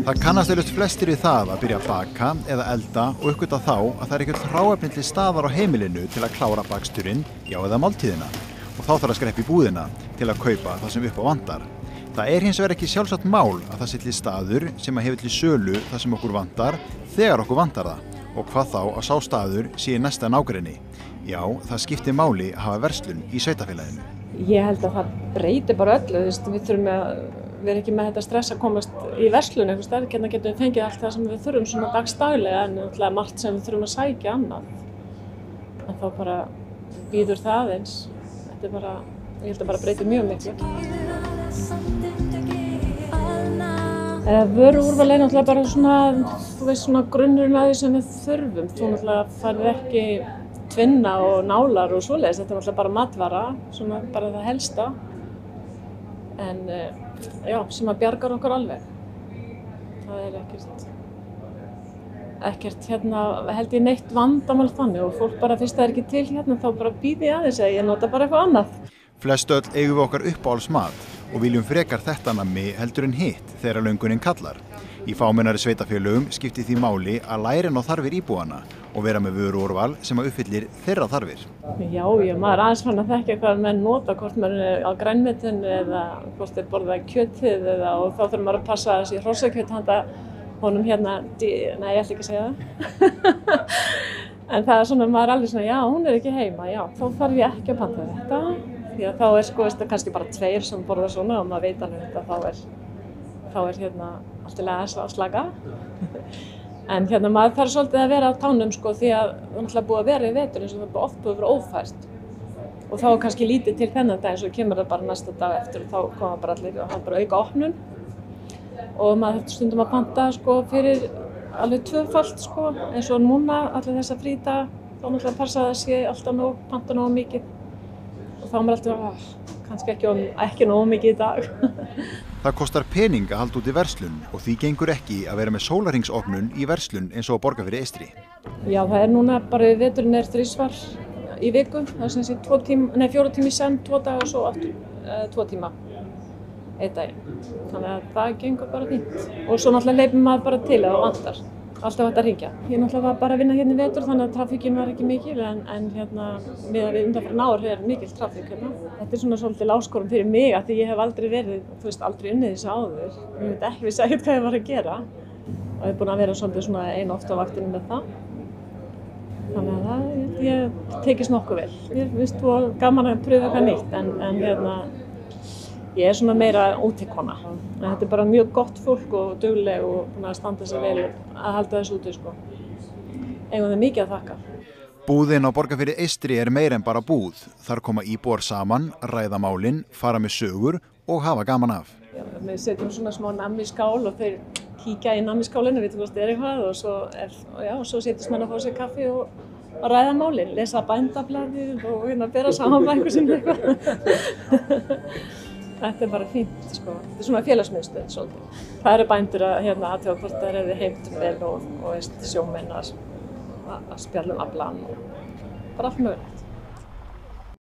Það kannast eflaust flestir við það að byrja að baka eða elda og uppgötva þá að það ekkert hráefni til staðar á heimilinu til að klára baksturinn, já eða máltíðina. Og þá þarf að skreppa í búðina til að kaupa það sem upp á vantar. Það hins vegar ekki sjálfsagt mál að það sé til staður sem að hefur til sölu það sem okkur vantar þegar okkur vantar það. Og hvað þá að sá staður sé í næsta nágrenni. Já, það skiptir máli að hafa verslun í sveitarfélaginu. Ég held að það breytir bara öllu, við þurfum að vera ekki með þetta stress að komast í verslun einhvers staðar, hérna getum við fengið allt það sem við þurfum svona dagsdaglega en náttúrulega margt sem við þurfum að sækja annað. En þá bara býður það eins. Þetta bara, ég held að bara breytir mjög miklu. Vöruúrval náttúrulega bara svona, þú veist, svona grunnurinn að því sem við þurfum. Þú náttúrulega farið ekki tvinna og nálar og svoleiðis, þetta náttúrulega bara matvara, svona bara það helsta. En já, sem að bjargar okkur alveg. Það ekkert hérna, held ég neitt vandamál þannig og fólk bara fyrst það ekki til hérna þá bara býði aðeins að ég nota bara eitthvað annað. Flest öll eigum við okkar uppáhaldsmat og viljum frekar þetta nammi heldur en hitt þegar löngunin kallar. Í fámennari sveitarfélögum skiptir því máli að læra inn á þarfir íbúanna og vera með vöruúrval sem að uppfyllir þeirra þarfir. Já, maður aðeins fann að þekkja hvað menn nota, hvort maður er á grænmetinu eða hvort þeir borða kjötið og þá þurfum maður að passa að þessi hrossakjöt handa honum hérna, nei ég ætla ekki að segja það. En það er svona, maður er alveg svona, já hún er ekki heima, já þá þarf ég ekki að panta þetta. Því að þá sko, kannski bara 2 sem borða svona og maður veit alveg þetta, þá er hérna allt í lagi að slaka. En hérna maður þarf svolítið að vera á tánum sko því að það er náttúrulega búið að vera í vetur eins og það er oft búið að vera ófært. Og þá er kannski lítið til þennan dag eins og kemur það bara næsta dag eftir og þá koma bara allir og það er bara auka opnun. Og maður þurfti stundum að panta sko fyrir alveg 2-falt sko eins og núna allir þessa frídaga þá náttúrulega passa það sé alltaf nóg, panta nóg mikið. Og þá er maður alltaf kannski ekki nóg mikið í dag. Það kostar pening að halda út í verslun og því gengur ekki að vera með sólarhringsopnun í verslun eins og á Borgarfirði Eystri. Já, það er núna bara veturinn 3 svar í viku, það er sem sé 4 tíma í senn, 2 daga og svo aftur 2 tíma einn daginn. Þannig að það gengur bara fínt. Og svo náttúrulega leipum maður bara til að það vantar. Alltaf hægt að hringja. Ég náttúrulega var bara að vinna hérna í vetur þannig að trafíkin var ekki mikil en hérna miðað við undanfarin ár er mikil trafík hérna. Þetta er svona svolítið áskorun fyrir mig að því ég hef aldrei verið, þú veist, aldrei unnið þessu áður. Ég veit ekki vissi ekkert hvað ég var að gera. Og ég er búin að vera svolítið svona einu oft á vaktinu með það. Þannig að ég tekist nokkuð vel. Ég veist þú gaman að pröfa eitthvað nýtt en hérna ég er svona meira útikona. Þetta er bara mjög gott fólk og dugleg og búin að standa sig vel að halda þessu úti sko. Eigum það mikið að þakka. Búðin á Borgarfirði Eystri er meira en bara búð. Þar koma íbúar saman, ræða málin, fara með sögur og hafa gaman af. Já, við setjum svona smá nammiskál og þeir kíkja í nammiskálinu, veitum hvort það er eitthvað og svo setjast menn að fá sér kaffi og ræða málin, lesa bændablaðið og bera saman bækur sinni eitthvað. Þetta er bara fínt sko. Þetta er svona félagsmiðstöð svolítið. Það eru bændur að athuga hvort það er heimtum vel og sjómenn að spjalla aflann og bara allt mögulegt.